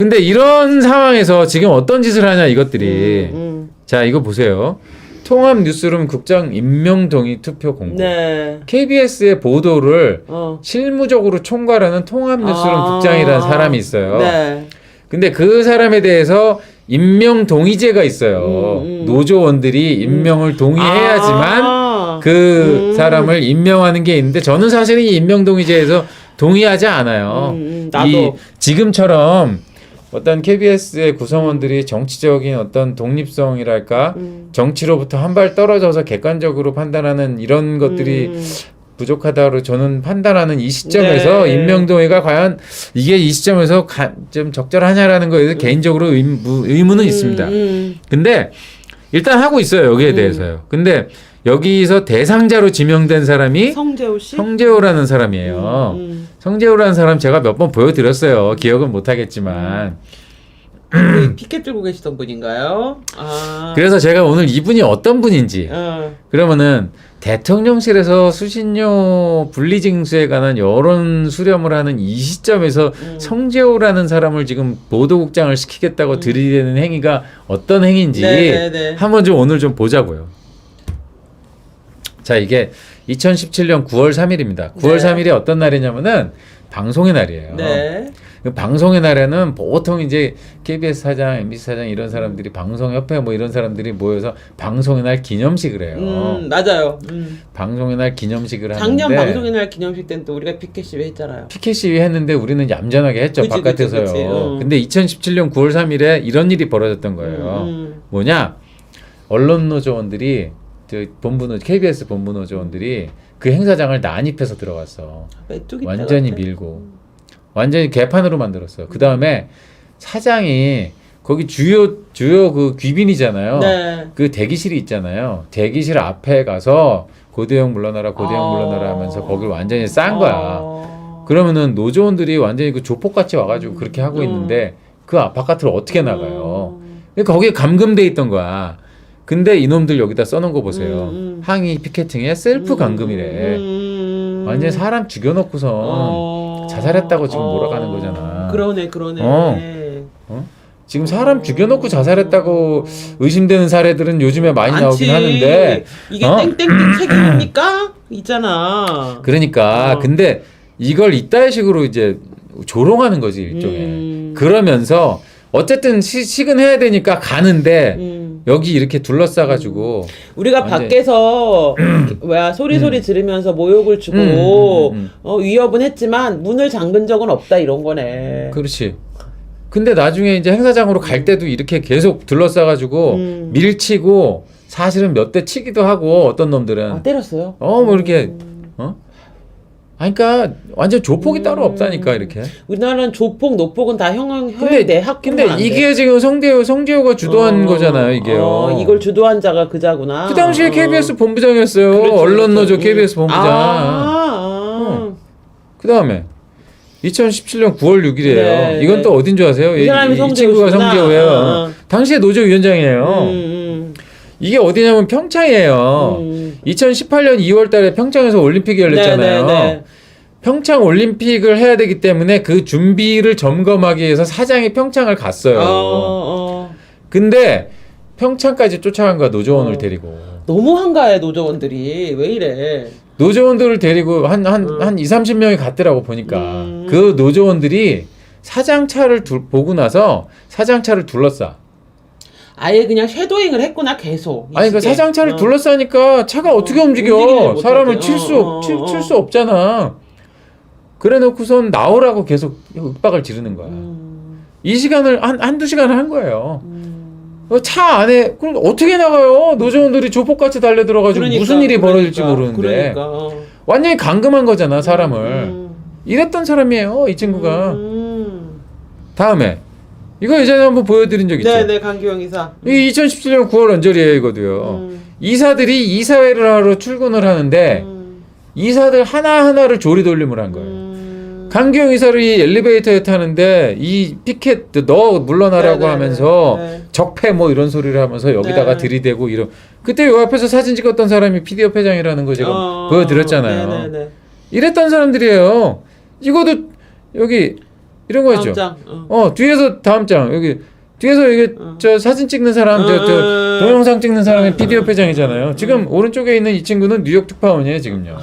근데 이런 상황에서 지금 어떤 짓을 하냐 이것들이. 자, 이거 보세요. 통합 뉴스룸 국장 임명 동의 투표 공고. 네. KBS의 보도를 실무적으로 총괄하는 통합 뉴스룸 국장이라는 사람이 있어요. 네. 근데 그 사람에 대해서 임명 동의제가 있어요. 노조원들이 임명을 동의해야지만 그 사람을 임명하는 게 있는데 저는 사실 이 임명 동의제에서 동의하지 않아요. 나도. 이 지금처럼 어떤 KBS의 구성원들이 정치적인 어떤 독립성이랄까 정치로부터 한 발 떨어져서 객관적으로 판단하는 이런 것들이 부족하다고 저는 판단하는 이 시점에서 네. 임명동의가 과연 이게 이 시점에서 좀 적절하냐라는 거에 대해서 개인적으로 의문은 있습니다. 근데 일단 하고 있어요. 여기에 대해서요. 근데 여기서 대상자로 지명된 사람이 성재호 씨? 성재호라는 사람이에요. 성재호라는 사람 제가 몇 번 보여드렸어요. 기억은 못하겠지만. 피켓 들고 계시던 분인가요? 아. 그래서 제가 오늘 이분이 어떤 분인지 그러면은 대통령실에서 수신료 분리징수에 관한 여론 수렴을 하는 이 시점에서 성재호라는 사람을 지금 보도국장을 시키겠다고 들이대는 행위가 어떤 행위인지 네네네. 한번 좀 오늘 좀 보자고요. 자, 이게 2017년 9월 3일입니다. 9월 네. 3일이 어떤 날이냐면은 방송의 날이에요. 네. 그 방송의 날에는 보통 이제 KBS 사장, MBC 사장 이런 사람들이 방송협회 뭐 이런 사람들이 모여서 방송의 날 기념식을 해요. 맞아요. 방송의 날 기념식을 작년 하는데 방송의 날 기념식 때는 또 우리가 피켓 시위 했잖아요. 피켓 시위 했는데 우리는 얌전하게 했죠. 그치, 바깥에서요. 그치. 근데 2017년 9월 3일에 이런 일이 벌어졌던 거예요. 뭐냐? 언론노조원들이 KBS 본부노조원들이 그 행사장을 난입해서 들어갔어. 완전히 밀고. 완전히 개판으로 만들었어요. 그 다음에 사장이 거기 주요 그 귀빈이잖아요. 네. 그 대기실이 있잖아요. 대기실 앞에 가서 고대영 물러나라, 고대영 물러나라 하면서 거길 완전히 싼 거야. 그러면은 노조원들이 완전히 그 조폭같이 와가지고 그렇게 하고 있는데 그 바깥으로 어떻게 나가요? 그러니까 거기에 감금돼 있던 거야. 근데 이놈들 여기다 써놓은 거 보세요. 항의 피켓팅에 셀프 감금이래. 완전히 사람 죽여놓고선 자살했다고 지금 몰아가는 거잖아. 그러네. 지금 사람 죽여놓고 자살했다고 의심되는 사례들은 요즘에 많이 나오긴 하는데 이게 땡땡땡 책임입니까? 있잖아. 그러니까 근데 이걸 이따위 식으로 이제 조롱하는 거지 일종의. 그러면서 어쨌든 시근해야 되니까 가는데 여기 이렇게 둘러싸가지고 우리가 밖에서 소리 지르면서 모욕을 주고 위협은 했지만 문을 잠근 적은 없다 이런 거네. 그렇지. 근데 나중에 이제 행사장으로 갈 때도 이렇게 계속 둘러싸가지고 밀치고 사실은 몇 대 치기도 하고 어떤 놈들은 때렸어요. 뭐 이렇게 그러니까 완전 조폭이 따로 없다니까 이렇게. 우리나라는 조폭, 노폭은 다 근데 내학. 근데 이게 지금 성재호가 주도한 거잖아요, 이게요. 이걸 주도한 자가 그자구나. 그 당시에 KBS 본부장이었어요. 그렇죠, 언론노조 그렇죠. KBS 본부장. 그 다음에 2017년 9월 6일이에요. 네, 이건 또 어딘 줄 아세요? 이 사람이 친구가 성재호예요. 당시에 노조위원장이에요. 이게 어디냐면 평창이에요. 2018년 2월 달에 평창에서 올림픽이 열렸잖아요. 네. 평창 올림픽을 해야 되기 때문에 그 준비를 점검하기 위해서 사장이 평창을 갔어요. 근데 평창까지 쫓아간 거야, 노조원을 데리고. 너무 한가해, 노조원들이. 왜 이래? 노조원들을 데리고 한 20-30명이 갔더라고 보니까. 그 노조원들이 사장 차를 보고 나서 사장 차를 둘러싸. 아예 그냥 쉐도잉을 했구나 계속. 아니 그 사장 차를 둘러싸니까 차가 어떻게 움직여? 사람을 칠 수 없잖아. 그래놓고선 나오라고 계속 윽박을 지르는 거야. 이 시간을 한두 시간을 한 거예요. 차 안에 그럼 어떻게 나가요? 노조원들이 조폭같이 달려들어가지고 무슨 일이 벌어질지 모르는데 완전히 감금한 거잖아 사람을. 이랬던 사람이에요 이 친구가. 다음에 이거 예전에 한번 보여드린 적 있죠? 네네, 강기영 이사. 이 2017년 9월 언저리에요 이거도요. 이사들이 이사회를 하러 출근을 하는데 이사들 하나하나를 조리돌림을 한 거예요. 강기영 이사를 이 엘리베이터에 타는데 이 피켓 너 물러나라고 하면서 적폐 뭐 이런 소리를 하면서 여기다가 들이대고 이런. 그때 요 앞에서 사진 찍었던 사람이 PD협 회장이라는 거 제가 보여드렸잖아요. 이랬던 사람들이에요. 이것도 여기 이런 거 있죠. 장, 뒤에서 다음 장 여기 뒤에서 이게 저 사진 찍는 사람, 저 동영상 찍는 사람의 비디오 표정이잖아요. 지금 오른쪽에 있는 이 친구는 뉴욕 특파원이에요 지금요.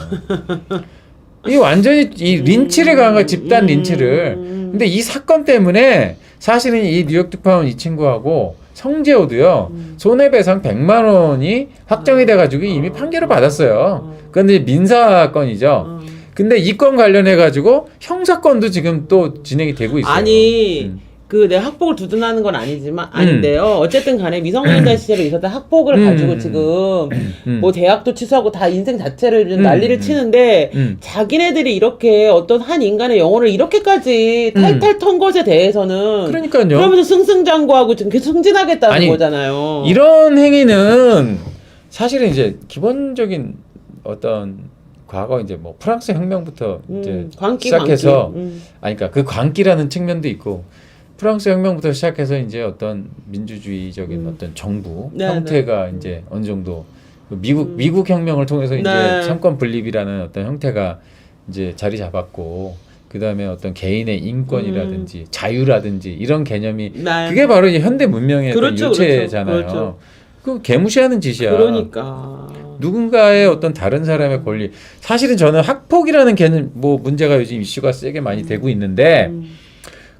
이 완전히 이 린치를 가한 거야, 집단 린치를. 근데 이 사건 때문에 사실은 이 뉴욕 특파원 이 친구하고 성재호도요 손해배상 100만 원이 확정이 돼가지고 이미 판결을 받았어요. 그런데 민사건이죠. 근데 이 건 관련해 가지고 형사건도 지금 또 진행이 되고 있어요. 아니 그 내 학폭을 두둔하는 건 아닌데요. 어쨌든 간에 미성년자 시절에 있었던 학폭을 가지고 지금 뭐 대학도 취소하고 다 인생 자체를 난리를 치는데 자기네들이 이렇게 어떤 한 인간의 영혼을 이렇게까지 탈탈 턴 것에 대해서는 그러니까요. 그러면서 승승장구하고 지금 계속 승진하겠다는 아니, 거잖아요. 이런 행위는 사실은 이제 기본적인 어떤 과거 이제 뭐 프랑스 혁명부터 이제 시작해서 아니 그러니까 그 광기라는 측면도 있고 프랑스 혁명부터 시작해서 이제 어떤 민주주의적인 어떤 정부 형태가 이제 어느 정도 미국 혁명을 통해서 이제 삼권 분립이라는 어떤 형태가 이제 자리 잡았고 그다음에 어떤 개인의 인권이라든지 자유라든지 이런 개념이 그게 바로 이제 현대 문명의 그렇죠, 어떤 유체잖아요. 그렇죠. 그 개무시하는 짓이야. 그러니까 누군가의 어떤 다른 사람의 권리. 사실은 저는 학폭이라는 개념 뭐 문제가 요즘 이슈가 세게 많이 되고 있는데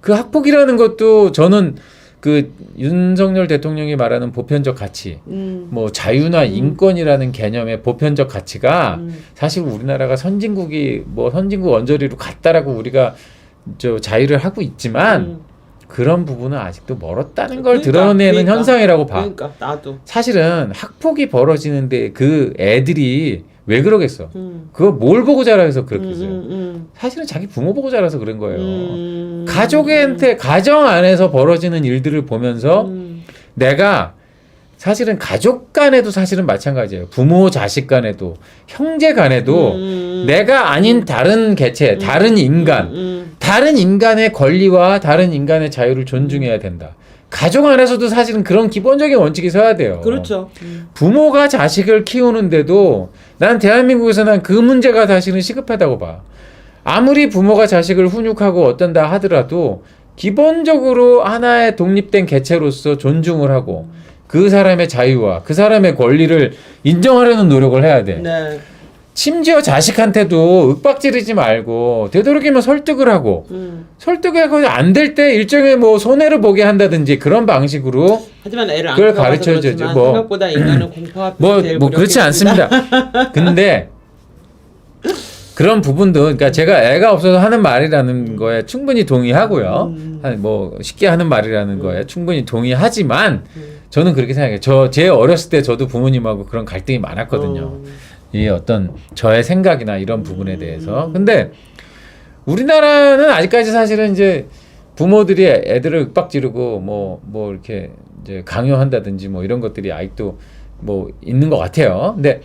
그 학폭이라는 것도 저는 그 윤석열 대통령이 말하는 보편적 가치, 뭐 자유나 인권이라는 개념의 보편적 가치가 사실 우리나라가 선진국이 뭐 선진국 언저리로 갔다라고 우리가 저 자유를 하고 있지만 그런 부분은 아직도 멀었다는 걸 드러내는 현상이라고 봐. 그러니까 나도 사실은 학폭이 벌어지는데 그 애들이 왜 그러겠어? 그거 뭘 보고 자라서 그렇겠어요? 사실은 자기 부모 보고 자라서 그런 거예요. 가족한테 가정 안에서 벌어지는 일들을 보면서 내가 사실은 가족 간에도 사실은 마찬가지예요. 부모 자식 간에도 형제 간에도 내가 아닌 다른 개체, 다른 인간, 다른 인간의 권리와 다른 인간의 자유를 존중해야 된다. 가족 안에서도 사실은 그런 기본적인 원칙이 서야 돼요. 그렇죠. 부모가 자식을 키우는데도 난 대한민국에서 난 그 문제가 사실은 시급하다고 봐. 아무리 부모가 자식을 훈육하고 어떤다 하더라도 기본적으로 하나의 독립된 개체로서 존중을 하고 그 사람의 자유와 그 사람의 권리를 인정하려는 노력을 해야 돼. 네. 심지어 자식한테도 윽박지르지 말고 되도록이면 설득을 하고 설득하고 안 될 때 일종의 뭐 손해를 보게 한다든지 그런 방식으로 하지만 애를 안 그걸 키워봐서 가르쳐줘야지. 그렇지만 뭐. 생각보다 인간은 공포 뭐 그렇지 않습니다. 근데 그런 부분도 그러니까 제가 애가 없어서 하는 말이라는 거에 충분히 동의하고요. 뭐 쉽게 하는 말이라는 거에 충분히 동의하지만 저는 그렇게 생각해요. 제 어렸을 때 저도 부모님하고 그런 갈등이 많았거든요. 이 어떤 저의 생각이나 이런 부분에 대해서. 근데 우리나라는 아직까지 사실은 이제 부모들이 애들을 윽박지르고 뭐 이렇게 이제 강요한다든지 뭐 이런 것들이 아직도 뭐 있는 것 같아요. 근데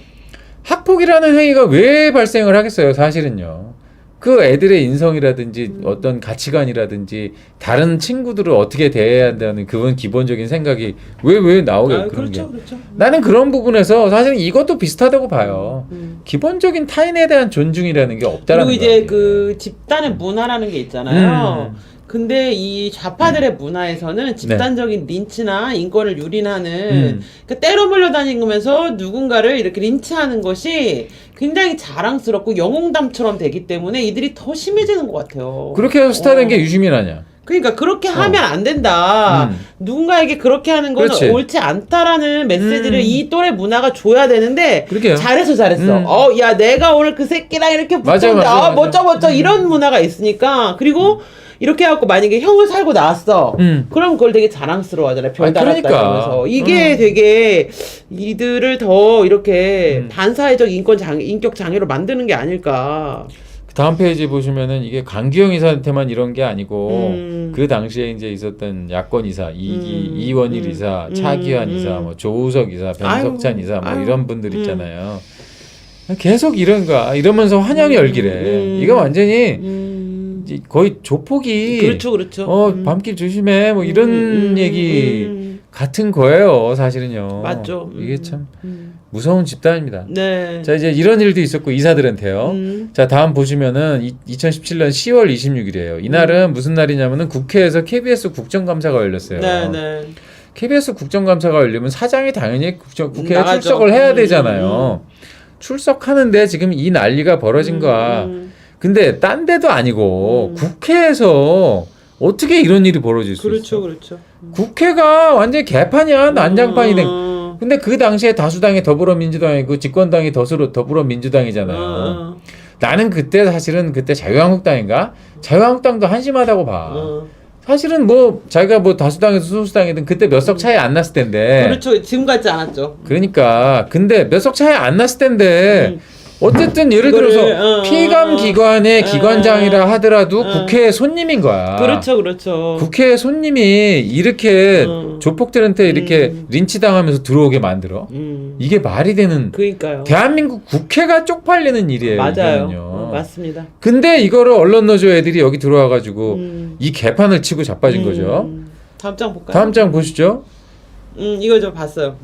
학폭이라는 행위가 왜 발생을 하겠어요? 사실은요. 그 애들의 인성이라든지 어떤 가치관이라든지 다른 친구들을 어떻게 대해야 한다는 그런 기본적인 생각이 왜 나오게 그런 그렇죠, 게. 그렇죠. 나는 그런 부분에서 사실은 이것도 비슷하다고 봐요. 기본적인 타인에 대한 존중이라는 게 없다라는 그리고 거예요. 이제 그 집단의 문화라는 게 있잖아요. 근데 이 좌파들의 문화에서는 집단적인 린치나 인권을 유린하는 그 때로 몰려다니면서 누군가를 이렇게 린치하는 것이 굉장히 자랑스럽고 영웅담처럼 되기 때문에 이들이 더 심해지는 것 같아요. 그렇게 해서 스타된 게 유시민 아니야. 그러니까 그렇게 하면 안 된다. 누군가에게 그렇게 하는 건 그렇지. 옳지 않다라는 메시지를 이 또래 문화가 줘야 되는데 그러게요. 잘했어. 야 내가 오늘 그 새끼랑 이렇게 붙었는데 맞아. 멋져 이런 문화가 있으니까. 그리고 이렇게 해갖고 만약에 형을 살고 나왔어. 그럼 그걸 되게 자랑스러워하잖아요. 별 달았다 그러니까. 이러면서. 이게 되게 이들을 더 이렇게 반사회적 인격 장애로 만드는 게 아닐까. 다음 페이지 보시면은 이게 강기영 이사한테만 이런 게 아니고 그 당시에 이제 있었던 야권 이사 이원일 이사, 차기환 이사, 뭐 조우석 이사, 변석찬 이사 뭐 이런 분들 있잖아요. 계속 이러면서 환영이 열기래. 이거 완전히 거의 조폭이 그렇죠. 밤길 조심해 뭐 이런 얘기 같은 거예요, 사실은요. 맞죠. 이게 참 무서운 집단입니다. 네. 자, 이제 이런 일도 있었고 이사들한테요. 자, 다음 보시면은 2017년 10월 26일이에요. 이날은 무슨 날이냐면은 국회에서 KBS 국정감사가 열렸어요. 네, 네. KBS 국정감사가 열리면 사장이 당연히 국회에 나가죠. 출석을 해야 되잖아요. 출석하는데 지금 이 난리가 벌어진 거야. 근데 딴 데도 아니고 국회에서 어떻게 이런 일이 벌어질 수 그렇죠, 있어? 그렇죠. 국회가 완전히 개판이야. 난장판이 된. 근데 그 당시에 다수당이 더불어민주당이고 집권당이 더불어민주당이잖아요. 나는 그때 사실은 그때 자유한국당인가? 자유한국당도 한심하다고 봐. 사실은 뭐 자기가 뭐 다수당에서 소수당이든 그때 몇 석 차이 안 났을 텐데. 그렇죠. 지금 같지 않았죠. 그러니까 근데 몇 석 차이 안 났을 텐데 어쨌든 예를 들어서 피감 기관의 기관장이라 하더라도 국회의 손님인 거야. 그렇죠, 그렇죠. 국회의 손님이 이렇게 조폭들한테 이렇게 린치당하면서 들어오게 만들어? 이게 말이 되는? 그러니까요. 대한민국 국회가 쪽팔리는 일이에요. 맞아요. 이거는요. 맞습니다. 근데 이거를 언론 노조 애들이 여기 들어와가지고 이 개판을 치고 자빠진 거죠. 다음 장 볼까요? 다음 장 보시죠. 이거 저 봤어요.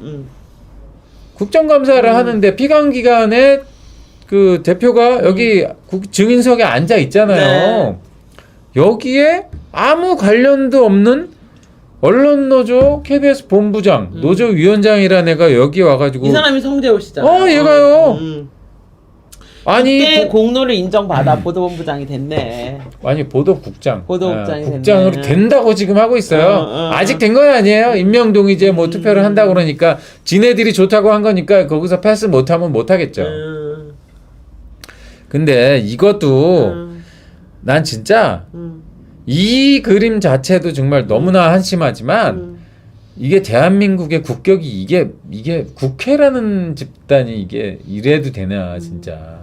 국정감사를 하는데 피감기관의 그 대표가 여기 증인석에 앉아 있잖아요. 여기에 아무 관련도 없는 언론노조 KBS 본부장, 노조위원장이라는 애가 여기 와가지고 이 사람이 성재호 씨잖아요. 얘가요. 아니 그때 공로를 인정받아 보도본부장이 됐네. 아니 보도국장, 보도국장이 국장으로 됐네. 된다고 지금 하고 있어요. 아직 된 건 아니에요. 임명동의제 뭐 투표를 한다고 그러니까 지네들이 좋다고 한 거니까 거기서 패스 못하면 못하겠죠. 근데 이것도 난 진짜 이 그림 자체도 정말 너무나 한심하지만 이게 대한민국의 국격이 이게 국회라는 집단이 이게 이래도 되나 진짜.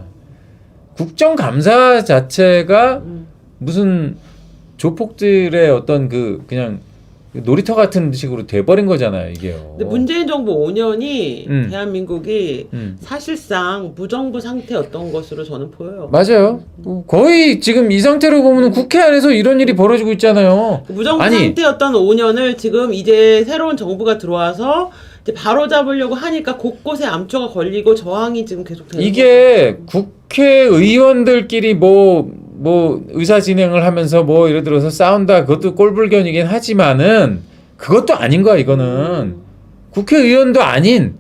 국정감사 자체가 무슨 조폭들의 어떤 그냥 놀이터 같은 식으로 돼버린 거잖아요, 이게요. 근데 문재인 정부 5년이 대한민국이 음. 사실상 무정부 상태였던 것으로 저는 보여요. 맞아요. 거의 지금 이 상태로 보면 국회 안에서 이런 일이 벌어지고 있잖아요. 무정부 아니, 상태였던 5년을 지금 이제 새로운 정부가 들어와서 이제 바로 잡으려고 하니까 곳곳에 암초가 걸리고 저항이 지금 계속 되는 이게 국회의원들끼리 뭐 의사 진행을 하면서 뭐 예를 들어서 싸운다 그것도 꼴불견이긴 하지만은 그것도 아닌 거야 이거는. 국회의원도 아닌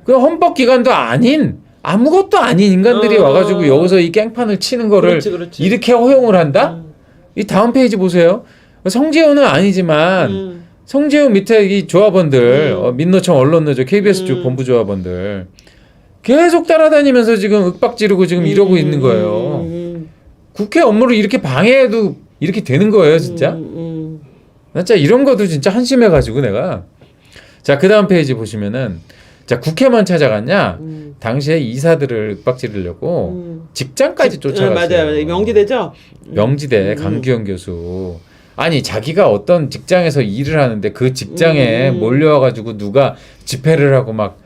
그 헌법기관도 아닌 아무것도 아닌 인간들이 와가지고 여기서 이 깽판을 치는 거를 그렇지. 이렇게 허용을 한다? 이 다음 페이지 보세요. 성재호는 아니지만 성재호 밑에 이 조합원들 민노총 언론노조 KBS 쪽 본부 조합원들 계속 따라다니면서 지금 윽박 지르고 지금 이러고 있는 거예요. 국회 업무를 이렇게 방해해도 이렇게 되는 거예요 진짜. 나 진짜 이런 것도 진짜 한심해가지고 내가. 자, 그 다음 페이지 보시면은 자 국회만 찾아갔냐? 당시에 이사들을 윽박 지르려고 직장까지 쫓아갔어요. 맞아요. 명지대죠? 명지대 강규영 교수. 아니 자기가 어떤 직장에서 일을 하는데 그 직장에 몰려와가지고 누가 집회를 하고 막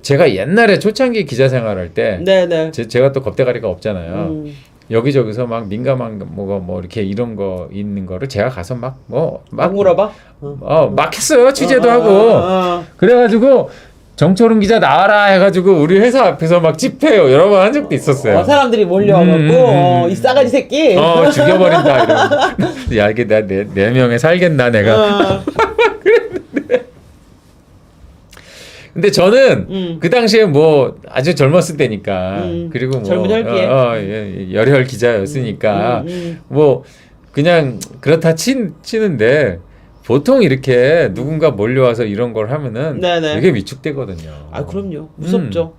제가 옛날에 초창기 기자 생활할 때 네네. 제가 또 겁대가리가 없잖아요. 여기저기서 막 민감한 뭐가 뭐 이렇게 이런 거 있는 거를 제가 가서 막 물어봐? 막 했어요. 취재도 하고. 그래가지고 정철웅 기자 나와라 해가지고 우리 회사 앞에서 막 집회요 여러 번 한 적도 있었어요. 사람들이 몰려와갖고 이 싸가지 새끼. 죽여버린다 이러면. 야 이게 내 명에 살겠나 내가. 근데 저는 그 당시에 뭐 아주 젊었을 때니까 그리고 뭐 젊은 혈기에 열혈 기자였으니까 뭐 그냥 그렇다 치는데 보통 이렇게 누군가 몰려와서 이런 걸 하면은 되게 위축되거든요. 아 그럼요. 무섭죠.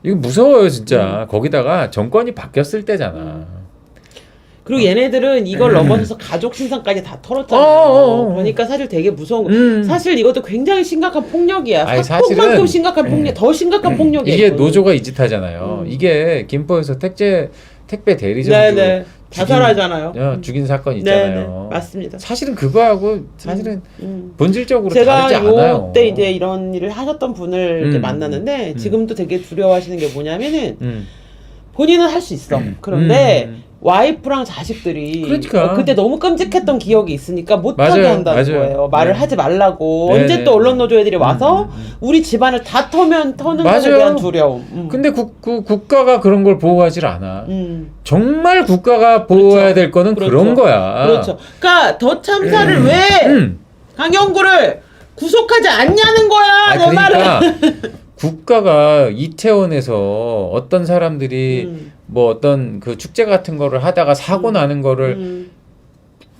이거 무서워요 진짜. 거기다가 정권이 바뀌었을 때잖아. 그리고 얘네들은 이걸 넘어서서 가족 신상까지 다 털었잖아요. 그러니까 사실 되게 무서운 사실 이것도 굉장히 심각한 폭력이야. 사폭만큼 심각한 폭력, 더 심각한 폭력이에요. 이게 노조가 이 짓 하잖아요. 이게 김포에서 택배 대리점 자살하잖아요. 죽인 사건 있잖아요. 네네, 맞습니다. 사실은 그거하고 사실은 본질적으로 다르지 않아요. 제가 요때 이제 이런 일을 하셨던 분을 이제 만났는데 지금도 되게 두려워하시는 게 뭐냐면은 본인은 할 수 있어. 그런데 와이프랑 자식들이 그러니까. 그때 너무 끔찍했던 기억이 있으니까 못하게 맞아요. 한다는 맞아요. 거예요. 말을 네. 하지 말라고. 네, 언제 네. 또 언론 노조 애들이 와서 우리 집안을 다 터는 것에 맞아요. 대한 두려움. 근데 국가가 그런 걸 보호하질 않아. 음. 정말 국가가 보호해야 그렇죠. 될 거는 그렇죠. 그런 거야. 그렇죠. 그러니까 더 참사를 왜 강영구를 구속하지 않냐는 거야. 내 말은. 그러니까 국가가 이태원에서 어떤 사람들이 뭐 어떤 그 축제 같은 거를 하다가 사고 나는 거를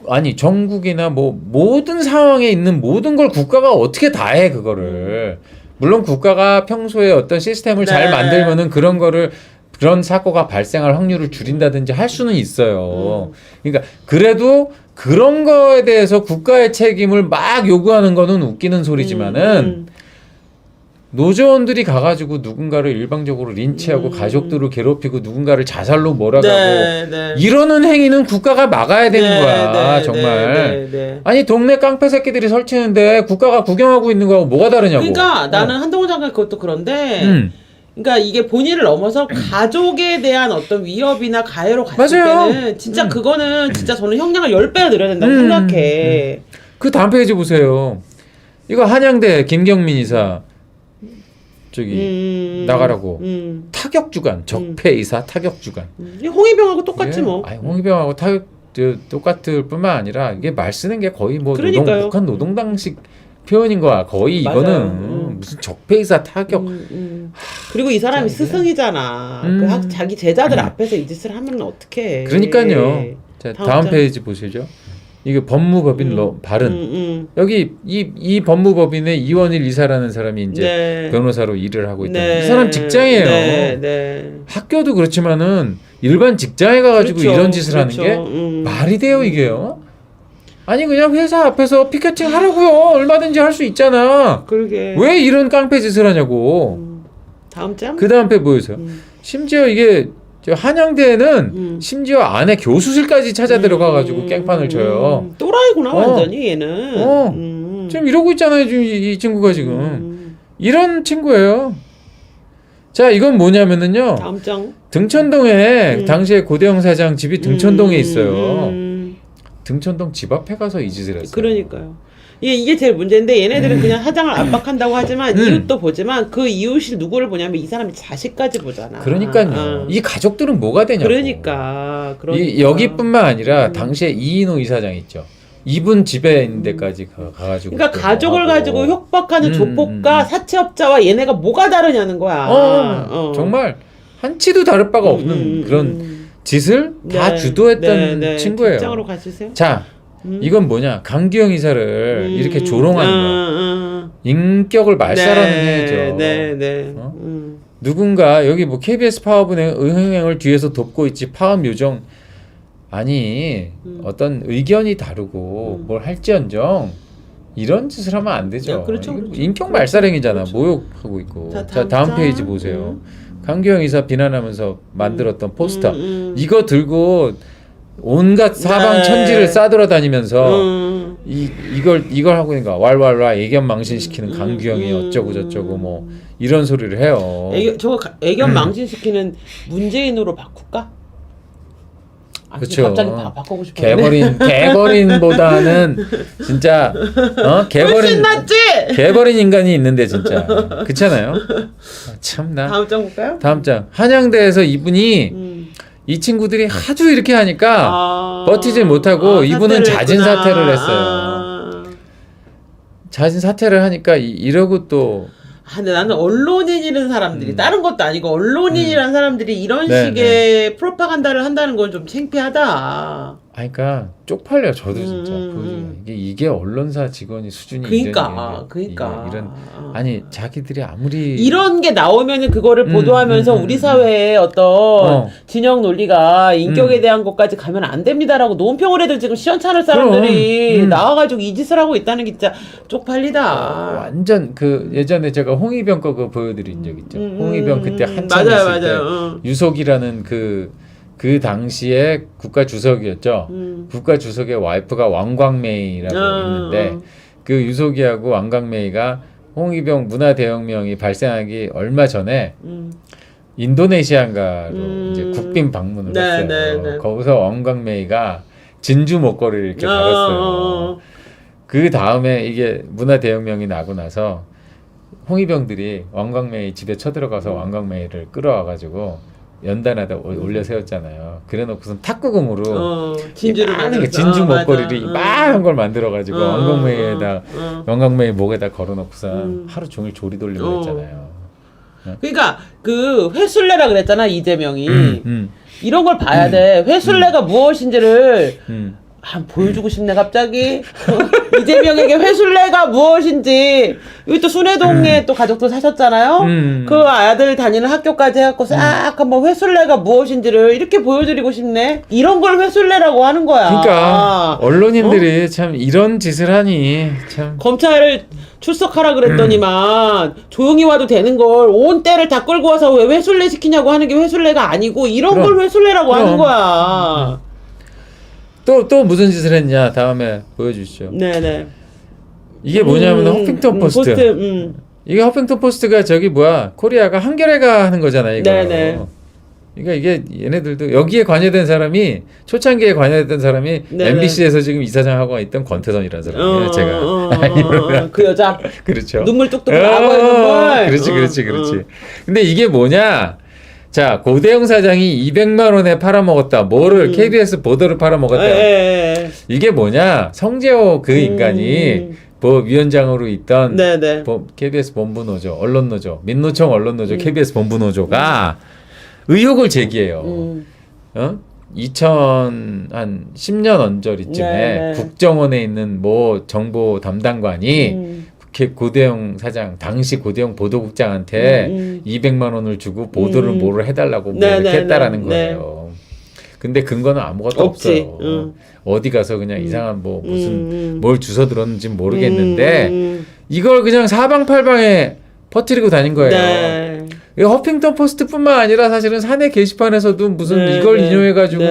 아니 전국이나 뭐 모든 상황에 있는 모든 걸 국가가 어떻게 다 해 그거를. 물론 국가가 평소에 어떤 시스템을 잘 네. 만들면은 그런 거를 그런 사고가 발생할 확률을 줄인다든지 할 수는 있어요. 그러니까 그래도 그런 거에 대해서 국가의 책임을 막 요구하는 거는 웃기는 소리지만은 노조원들이 가가지고 누군가를 일방적으로 린치하고 가족들을 괴롭히고 누군가를 자살로 몰아가고 네, 네. 이러는 행위는 국가가 막아야 되는 네, 거야 네, 정말. 네, 네. 아니 동네 깡패 새끼들이 설치는데 국가가 구경하고 있는 거하고 뭐가 다르냐고. 그러니까 나는 한동훈 장관 그것도 그런데 그러니까 이게 본인을 넘어서 가족에 대한 어떤 위협이나 가해로 갔을 맞아요. 때는 진짜 그거는 진짜 저는 형량을 10배나 늘려야 된다고 생각해. 그 다음 페이지 보세요. 이거 한양대 김경민 이사 저기 나가라고 타격 주간 적폐 이사 타격 주간. 홍위병하고 똑같지 뭐. 아니, 홍위병하고 똑같을 뿐만 아니라 이게 말 쓰는 게 거의 뭐 그러니까요. 북한 노동당식 표현인 거야. 거의 맞아요. 이거는 무슨 적폐 이사 타격. 그리고 이 사람이 진짜 이게. 스승이잖아. 자기 제자들 앞에서 이 짓을 하면 어떡해. 그러니까요. 자, 다음 장. 페이지 보시죠. 이게 법무법인 발은 여기 이 법무법인의 이원일 이사라는 사람이 이제 네. 변호사로 일을 하고 있다. 네. 이 사람 직장이에요. 네, 네. 학교도 그렇지만은 일반 직장에 가가지고 그렇죠. 이런 짓을 그렇죠. 하는 게 말이 돼요 이게요? 아니 그냥 회사 앞에서 피켓팅 하라고요. 얼마든지 할 수 있잖아. 그러게. 왜 이런 깡패 짓을 하냐고. 다음 장? 그 다음 배 보여주세요. 심지어 이게 저 한양대에는 심지어 안에 교수실까지 찾아 들어가가지고 깽판을 쳐요. 또라이구나 완전히 얘는. 지금 이러고 있잖아요. 지금 이 친구가 지금 이런 친구예요. 자 이건 뭐냐면은요. 다음 장. 등천동에 당시에 고대영 사장 집이 등천동에 있어요. 등천동 집 앞에 가서 이 짓을 했어요. 그러니까요. 이게 제일 문제인데 얘네들은 그냥 사장을 압박한다고 하지만 이웃도 보지만 그 이웃이 누구를 보냐면 이 사람이 자식까지 보잖아. 그러니까요. 이 가족들은 뭐가 되냐고. 그러니까. 여기뿐만 아니라 당시에 이인호 이사장 있죠. 이분 집에 있는 데까지 가가지고. 그러니까 가족을 가지고 협박하는 조폭과 사채업자와 얘네가 뭐가 다르냐는 거야. 정말 한치도 다를 바가 없는 그런 짓을 다 주도했던 친구예요. 뒷장으로 가주세요. 자, 이건 뭐냐? 강기영 이사를 이렇게 조롱하는 거야. 인격을 말살하는 행위죠. 네. 누군가 여기 뭐 KBS 파업은행 흥행을 뒤에서 돕고 있지 파업 요정 아니 어떤 의견이 다르고 뭘 할지언정 이런 짓을 하면 안 되죠. 그렇죠. 인격 말살행위잖아. 모욕하고 있고. 자, 다음 페이지 보세요. 강기영 이사 비난하면서 만들었던 포스터 이거 들고 온갖 사방천지를 싸돌아다니면서 이걸 하고 있는 거야. 왈왈왈 애견 망신시키는 강규영이 어쩌고 저쩌고 뭐 이런 소리를 해요. 애견 망신시키는 문재인으로 바꿀까? 그렇죠. 갑자기 바꾸고 싶었네. 개버린보다는 진짜 훨씬 낫지. 개버린 인간이 있는데 진짜 그렇잖아요. 참나. 다음 장 볼까요? 다음 장 한양대에서 이분이 이 친구들이 하도 이렇게 하니까 버티질 못하고 이분은 자진 사퇴를 했어요. 자진 사퇴를 하니까 이러고 또 근데 나는 언론인이라는 사람들이 다른 것도 아니고 언론인이라는 사람들이 이런 네, 식의 프로파간다를 한다는 건 좀 창피하다. 그러니까 쪽팔려 저도 진짜 이게 언론사 직원이 수준이 그러니까 이런 아니 자기들이 아무리 이런 게 나오면은 그거를 보도하면서 우리 사회의 어떤 진영 논리가 인격에 대한 것까지 가면 안 됩니다라고 논평을 해도 지금 시원찮을 사람들이 나와가지고 이 짓을 하고 있다는 게 진짜 쪽팔리다. 완전 그 예전에 제가 홍위병 거 그거 보여드린 적 있죠. 홍위병 그때 한참 있을 때 유속이라는 그 당시에 국가 주석이었죠. 국가 주석의 와이프가 왕광메이라고 했는데 그 유속이하고 왕광메이가 홍위병 문화 대혁명이 발생하기 얼마 전에 인도네시아인가로 이제 국빈 방문을 네, 했어요. 네, 네. 거기서 왕광메이가 진주 목걸이를 이렇게 달았어요. 그 다음에 이게 문화대혁명이 나고 나서 홍위병들이 왕광메이 집에 쳐들어가서 왕광메이를 끌어와가지고 연단하다 올려 세웠잖아요. 그래놓고선 탁구공으로 진주를 이만한 만들었어. 진주 목걸이를 맞아. 이만한 걸 만들어가지고 왕광메이에다 어. 왕광메이 목에다 걸어놓고선 하루 종일 조리 돌리고 했잖아요. 그러니까 그 회술래라 그랬잖아 이재명이. 음. 이런 걸 봐야 돼. 회술래가 무엇인지를 음. 보여주고 싶네 갑자기. 이재명에게 회술래가 무엇인지. 여기 또 순회동에 또 가족들 사셨잖아요. 그 아들 다니는 학교까지 해갖고 싹 한번 회술래가 무엇인지를 이렇게 보여드리고 싶네. 이런 걸 회술래라고 하는 거야. 그러니까 언론인들이 참 이런 짓을 하니 참. 검찰을 출석하라 그랬더니만 조용히 와도 되는 걸 온 때를 다 끌고 와서 왜 회술래 시키냐고 하는 게 회술래가 아니고 이런 그럼. 걸 회술래라고 하는 그럼. 거야. 또 무슨 짓을 했냐 다음에 보여주시죠. 네네. 이게 뭐냐면 허핑턴 포스트. 이게 허핑턴 포스트가 저기 뭐야 코리아가 한겨레가 하는 거잖아요. 이거. 네네. 그러니까 이게 얘네들도 여기에 관여된 사람이 초창기에 관여됐던 사람이 네네. MBC에서 지금 이사장하고 있던 권태선이라는 사람이에요. 제가. 그 여자 그렇죠. 눈물 뚝뚝 나고 눈물. 그렇지. 근데 이게 뭐냐? 자, 고대영 사장이 200만 원에 팔아먹었다. 뭐를 KBS 보도를 팔아먹었다. 이게 뭐냐? 성재호 그 인간이 위원장으로 있던 네네. KBS 본부노조, 언론노조, 민노총 언론노조, KBS 본부노조가 의혹을 제기해요. 2010년 언저리쯤에 네네. 국정원에 있는 뭐 정보 담당관이 고대영 사장 당시 고대영 보도국장한테 200만 원을 주고 보도를 뭐를 해달라고 뭐 이렇게 했다라는 거예요. 근데 근거는 아무것도 없지. 없어요. 어디 가서 그냥 이상한 뭐 무슨 뭘 주워 들었는지 모르겠는데 이걸 그냥 사방팔방에 퍼뜨리고 다닌 거예요. 네. 이 허핑턴 포스트뿐만 아니라 사실은 사내 게시판에서도 무슨 이걸 인용해가지고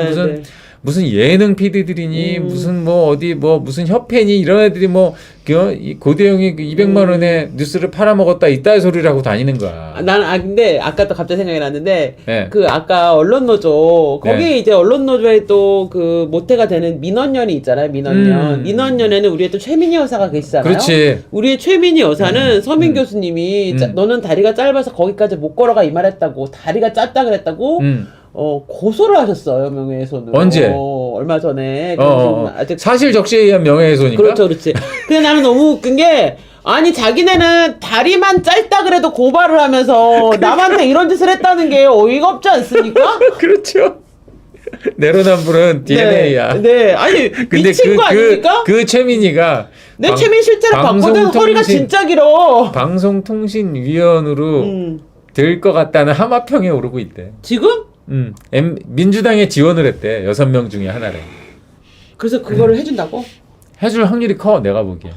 무슨 예능 PD들이니 무슨 뭐 어디 뭐 무슨 협회니 이런 애들이 뭐 이 고대영이 200만 원에 뉴스를 팔아먹었다 이따위 소리를 하고 다니는 거야. 근데 아까 또 갑자기 생각이 났는데 네. 그 아까 언론노조 거기에 이제 언론노조에 또 그 모태가 되는 민원연이 있잖아요. 민원연에는 우리의 또 최민희 여사가 계시잖아요. 그렇지. 우리의 최민희 여사는 서민 교수님이 너는 다리가 짧아서 거기까지 못 걸어가 이 말했다고 다리가 짧다 그랬다고 고소를 하셨어요 명예훼손으로. 언제? 얼마 전에. 아직 사실 적시에 의한 명예훼손인가? 그렇지. 근데 나는 너무 웃긴 게 아니 자기네는 다리만 짧다 그래도 고발을 하면서 남한테 이런 짓을 했다는 게 어이가 없지 않습니까? 그렇죠. 내로남불은 DNA야. 네. 아니 근데 미친 거 아닙니까? 그 최민희가 최민 실제로 봤거든. 허리가 진짜 길어. 방송통신위원으로 될 것 같다는 하마평에 오르고 있대. 지금? 민주당에 지원을 했대. 6명 중에 하나래. 그래서 그거를 해준다고? 해줄 확률이 커 내가 보기에.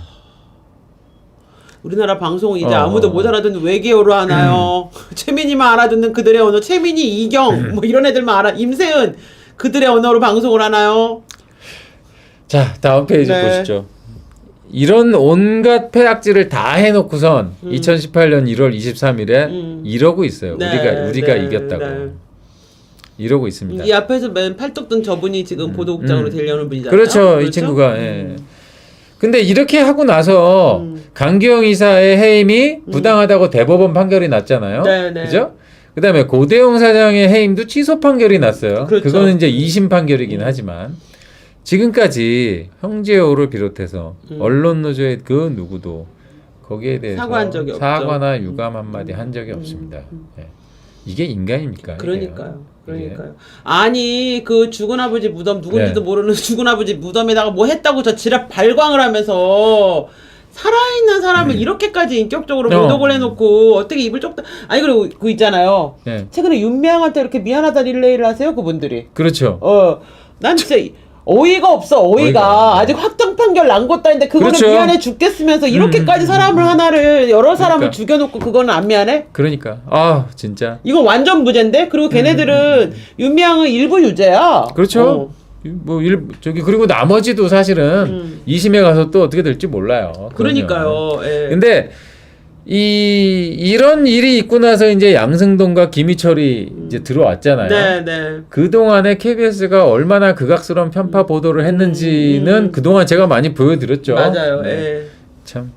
우리나라 방송은 이제 아무도 못 알아듣는 외계어로 하나요? 최민희만 알아듣는 그들의 언어. 최민희, 이경 뭐 이런 애들만 알아. 임세은 그들의 언어로 방송을 하나요? 자 다음 페이지 보시죠. 이런 온갖 폐악질을 다 해놓고선 2018년 1월 23일에 이러고 있어요. 우리가 이겼다고. 이러고 있습니다. 이 앞에서 맨 팔뚝 든 저분이 지금 보도국장으로 되려는 분이잖아요. 그렇죠. 이 친구가. 예. 근데 이렇게 하고 나서 강기영 이사의 해임이 부당하다고 대법원 판결이 났잖아요. 그죠? 그다음에 고대영 사장의 해임도 취소 판결이 났어요. 그렇죠. 그거는 이제 2심 판결이긴 하지만 지금까지 형제호를 비롯해서 언론노조의 그 누구도 거기에 대해서 사과한 적이 없죠. 사과나 유감 한마디 한 적이 없습니다. 예. 이게 인간입니까? 그러니까요. 아니 그 죽은 아버지 무덤 누군지도 모르는 죽은 아버지 무덤에다가 뭐 했다고 저 지랄 발광을 하면서 살아있는 사람을 이렇게까지 인격적으로 모독을 해놓고 어떻게 입을 쩍 그리고 그 있잖아요. 최근에 윤미향한테 이렇게 미안하다 릴레이를 하세요 그분들이. 그렇죠. 난 진짜 어이가 없어. 어이가 아직 확정 판결 난 것도 아닌데 그거는 그렇죠. 미안해 죽겠으면서 이렇게까지 사람을 하나를 여러 사람을 죽여놓고 그거는 안 미안해? 그러니까 진짜 이건 완전 무죄인데. 그리고 걔네들은 윤미향은 일부 유죄야. 그렇죠. 그리고 나머지도 사실은 2심에 가서 또 어떻게 될지 몰라요. 그러니까요. 근데 이런 일이 있고 나서 이제 양승동과 김희철이 이제 들어왔잖아요. 네, 네. 그동안에 KBS가 얼마나 극악스러운 편파 보도를 했는지는 그동안 제가 많이 보여드렸죠. 맞아요. 네. 예. 참